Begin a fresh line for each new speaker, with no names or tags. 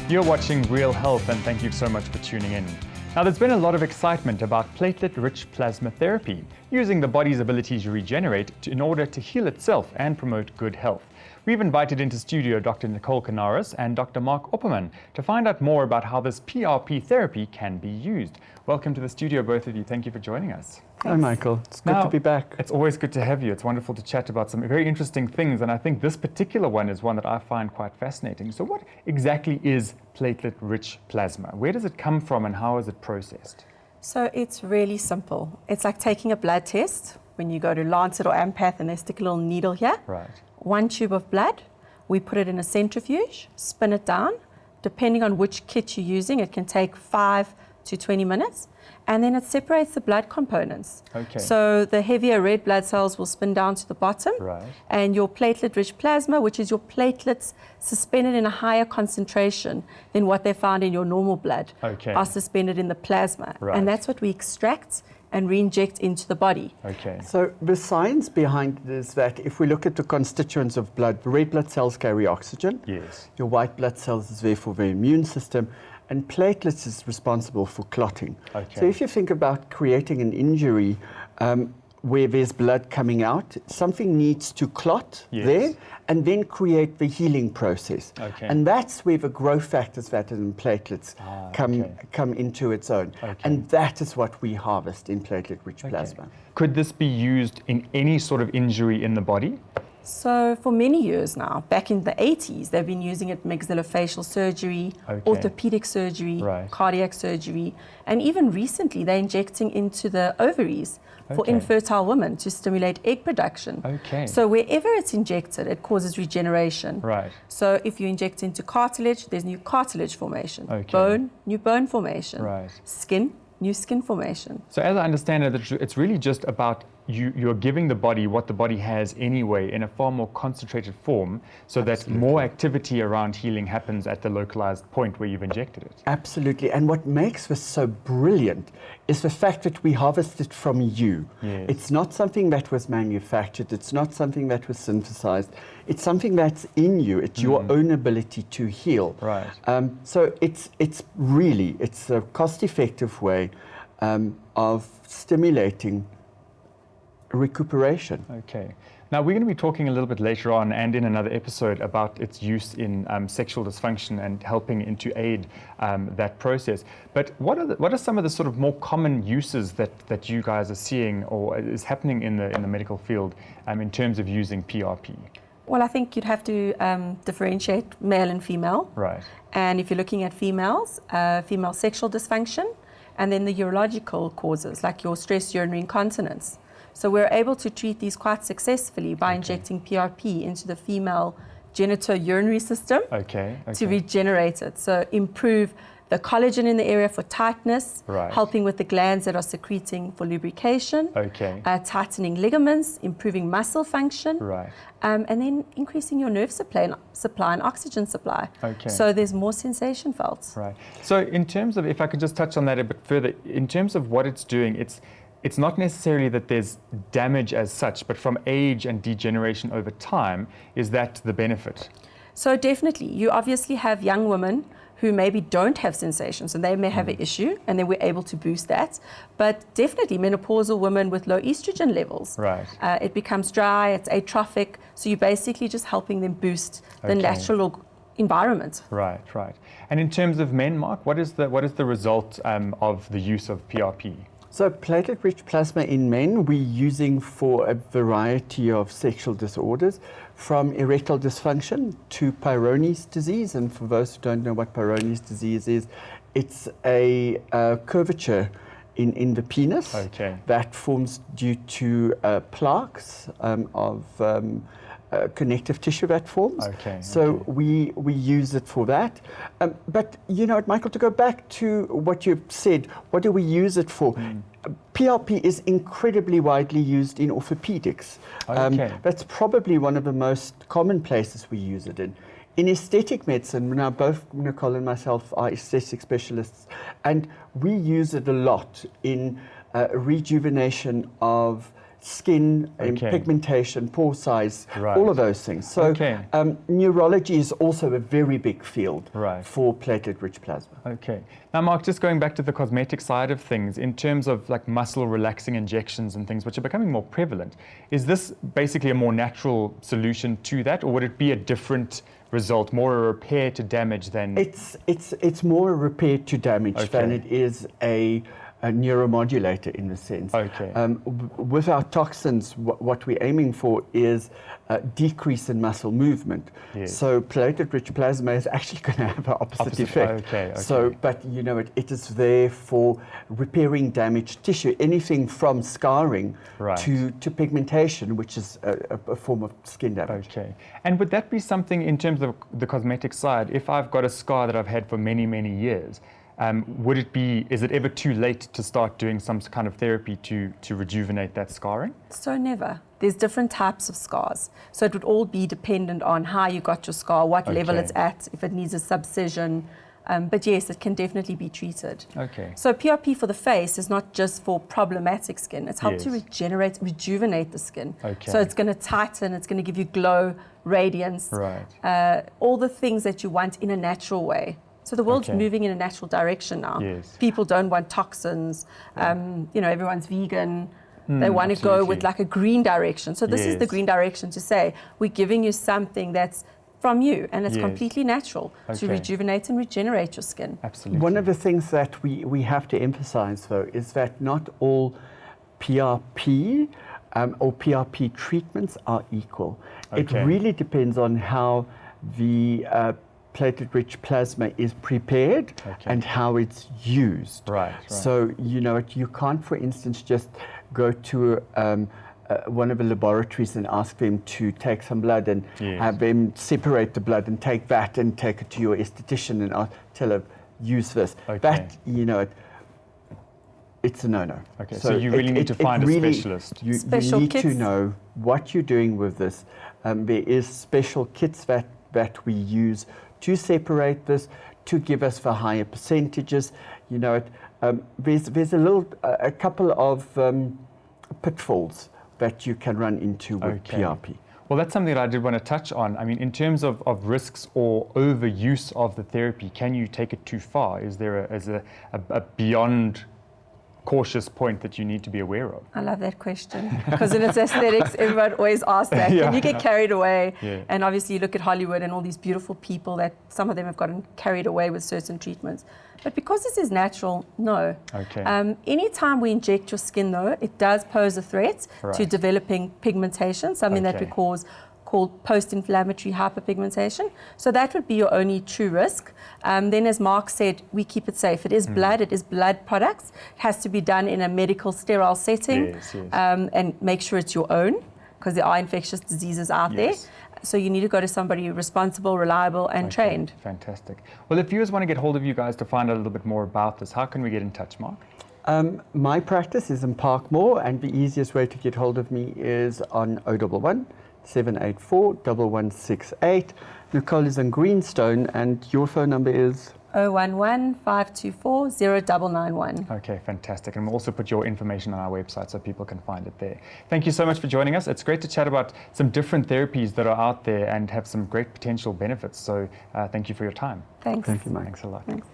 You're watching Real Health, and thank you so much for tuning in. Now, there's been a lot of excitement about platelet-rich plasma therapy, using the body's ability to regenerate in order to heal itself and promote good health. We've invited into studio Dr. Nicole Kanaris and Dr. Mark Opperman to find out more about how this PRP therapy can be used. Welcome to the studio, both of you. Thank you for joining us.
Hi, Michael. It's good to be back.
It's always good to have you. It's wonderful to chat about some very interesting things, and I think this particular one is one that I find quite fascinating. So what exactly is platelet-rich plasma? Where does it come from and how is it processed?
So it's really simple. It's like taking a blood test when you go to Lancet or Ampath and they stick a little needle here.
Right.
1 tube of blood, we put it in a centrifuge, spin it down. Depending on which kit you're using, it can take 5 to 20 minutes, and then it separates the blood components.
Okay.
So the heavier red blood cells will spin down to the bottom,
Right.
and your platelet-rich plasma, which is your platelets suspended in a higher concentration than what they found in your normal blood,
Okay.
are suspended in the plasma.
Right.
And that's what we extract and re-inject into the body.
Okay.
So the science behind it is that if we look at the constituents of blood, the red blood cells carry oxygen.
Yes.
Your white blood cells is there for the immune system, and platelets is responsible for clotting.
Okay.
So if you think about creating an injury where there's blood coming out, something needs to clot
Yes.
there and then create the healing process.
Okay.
And that's where the growth factors that are in platelets
okay.
come into its own.
Okay.
And that is what we harvest in platelet-rich plasma.
Could this be used in any sort of injury in the body?
So for many years now, back in the 80s, they've been using it in maxillofacial surgery,
Okay.
orthopedic surgery,
Right.
cardiac surgery, and even recently they're injecting into the ovaries for
Okay.
infertile women to stimulate egg production.
Okay.
So wherever it's injected, it causes regeneration.
Right.
So if you inject into cartilage, there's new cartilage formation.
Okay.
Bone, new bone formation.
Right.
Skin, new skin formation.
So as I understand it, it's really just about you're giving the body what the body has anyway in a far more concentrated form, so that more activity around healing happens at the localized point where you've injected it.
Absolutely. And what makes this so brilliant is the fact that we harvest it from you.
Yes.
It's not something that was manufactured. It's not something that was synthesized. It's something that's in you. It's your own ability to heal.
Right.
So it's a cost-effective way of stimulating recuperation.
Okay. Now, we're going to be talking a little bit later on and in another episode about its use in sexual dysfunction and helping to aid that process. But what are some of the sort of more common uses that you guys are seeing or is happening in the medical field in terms of using PRP?
Well, I think you'd have to differentiate male and female.
Right.
And if you're looking at females, female sexual dysfunction, and then the urological causes like your stress urinary incontinence. So we're able to treat these quite successfully by injecting PRP into the female genitourinary system to regenerate it. So improve the collagen in the area for tightness,
Right.
helping with the glands that are secreting for lubrication, tightening ligaments, improving muscle function,
Right.
and then increasing your nerve supply and oxygen supply.
Okay.
So there's more sensation felt.
Right. So in terms of, if I could just touch on that a bit further, in terms of what it's doing, it's not necessarily that there's damage as such, but from age and degeneration over time, is that the benefit?
So definitely, you obviously have young women who maybe don't have sensations and they may have an issue, and then we're able to boost that. But definitely menopausal women with low estrogen levels.
Right.
It becomes dry, it's atrophic, so you're basically just helping them boost the natural environment.
Right, right. And in terms of men, Mark, what is the result of the use of PRP?
So platelet-rich plasma in men we're using for a variety of sexual disorders, from erectile dysfunction to Peyronie's disease. And for those who don't know what Peyronie's disease is, it's a curvature in the penis that forms due to plaques of connective tissue that forms. So we use it for that. But you know, Michael, to go back to what you've said, what do we use it for? PRP is incredibly widely used in orthopedics. That's probably one of the most common places we use it in. In aesthetic medicine, now both Nicole and myself are aesthetic specialists, and we use it a lot in rejuvenation of skin,
Okay.
pigmentation, pore size,
Right.
all of those things. So
Okay.
neurology is also a very big field
Right.
for platelet-rich plasma.
Okay. Now, Mark, just going back to the cosmetic side of things, in terms of like muscle relaxing injections and things, which are becoming more prevalent, is this basically a more natural solution to that, or would it be a different result, more a repair to damage than?
It's more a repair to damage than
Okay.
it is a neuromodulator in a sense.
Okay.
With our toxins, what we're aiming for is a decrease in muscle movement.
Yes.
So platelet-rich plasma is actually going to have an opposite effect.
Okay.
So, but you know, it is there for repairing damaged tissue, anything from scarring
Right.
to pigmentation, which is a form of skin damage.
Okay. And would that be something in terms of the cosmetic side, if I've got a scar that I've had for many, many years, is it ever too late to start doing some kind of therapy to rejuvenate that scarring?
So never. There's different types of scars. So it would all be dependent on how you got your scar, what level
Okay.
it's at, if it needs a subcision. But yes, it can definitely be treated.
Okay.
So PRP for the face is not just for problematic skin. It's helped to
Yes.
rejuvenate the skin.
Okay.
So it's going to tighten, it's going to give you glow, radiance,
Right.
all the things that you want in a natural way. So the world's
Okay.
moving in a natural direction now.
Yes.
People don't want toxins. Everyone's vegan. They want to go
absolutely.
with like a green direction. So this is the
Yes.
green direction to say, we're giving you something that's from you and it's
Yes.
completely natural to
Okay.
rejuvenate and regenerate your skin.
Absolutely.
One of the things that we have to emphasize, though, is that not all PRP or PRP treatments are equal. It
Okay.
really depends on how the platelet-rich plasma is prepared
Okay.
and how it's used.
Right.
So, you can't, for instance, just go to one of the laboratories and ask them to take some blood and
Yes.
have them separate the blood and take that and take it to your esthetician and tell her, use this.
Okay.
That, it's a no-no.
Okay, so you really need to find a specialist.
You
Special
need to
kits.
know what you're doing with this. There is special kits that we use to separate this, to give us the higher percentages. There's a couple of pitfalls that you can run into with
Okay.
PRP.
Well, that's something that I did want to touch on. I mean, in terms of risks or overuse of the therapy, can you take it too far? Is there a beyond cautious point that you need to be aware of?
I love that question because in its aesthetics, everyone always asks that.
Yeah.
Can you get carried away?
Yeah.
And obviously you look at Hollywood and all these beautiful people that some of them have gotten carried away with certain treatments. But because this is natural, no.
Okay.
Anytime we inject your skin though, it does pose a threat to
Right.
developing pigmentation, something that we
Okay.
called post-inflammatory hyperpigmentation. So that would be your only true risk. Then as Mark said, we keep it safe. It is blood, it is blood products. It has to be done in a medical sterile setting.
Yes, yes.
And make sure it's your own because there are infectious diseases out
Yes.
there. So you need to go to somebody responsible, reliable and
Okay,
trained.
Fantastic. Well, if viewers want to get hold of you guys to find out a little bit more about this, how can we get in touch, Mark?
My practice is in Parkmore, and the easiest way to get hold of me is on 011 784 1168. Nicole is in Greenstone, and your phone number is?
011 524 0991.
Okay, fantastic. And we'll also put your information on our website so people can find it there. Thank you so much for joining us. It's great to chat about some different therapies that are out there and have some great potential benefits. So thank you for your time.
Thanks.
Thank you, Mike.
Thanks a lot.
Thanks.